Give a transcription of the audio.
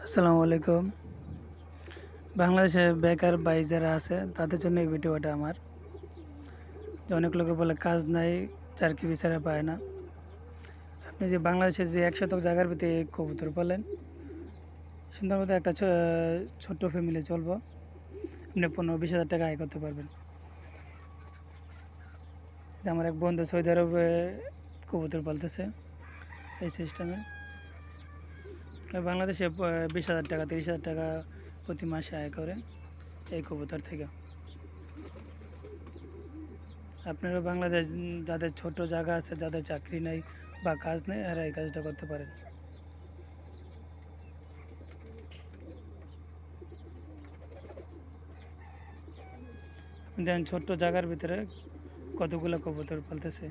আসসালামু আলাইকুম। বাংলাদেশে বেকার ভাই যারা আছে তাদের জন্য এই ভিডিওটা আমার। যে অনেক লোকে বলে কাজ নাই, চাকরি বিচারে পায় না। আপনি যে বাংলাদেশে যে ১ শতক জায়গার ভিতরে কবুতর পালেন, সুন্দর মতো একটা ছোট্ট ফ্যামিলি চলবো। আপনি ১৫-২০ হাজার টাকা আয় করতে পারবেন। যে আমার এক বন্ধু সৌদি আরবে কবুতর পালতেছে এই সিস্টেমে। বাংলাদেশে ২০,০০০ টাকা ৩০,০০০ টাকা প্রতি মাসে আয় করে এই কবুতর থেকে। আপনারা বাংলাদেশ যাদের ছোট জায়গা আছে, যাদের চাকরি নেই বা কাজ নেই, এরা এই কাজটা করতে পারেন। দেখেন ছোট্ট জায়গার ভিতরে কতগুলো কবুতর পালতেছে।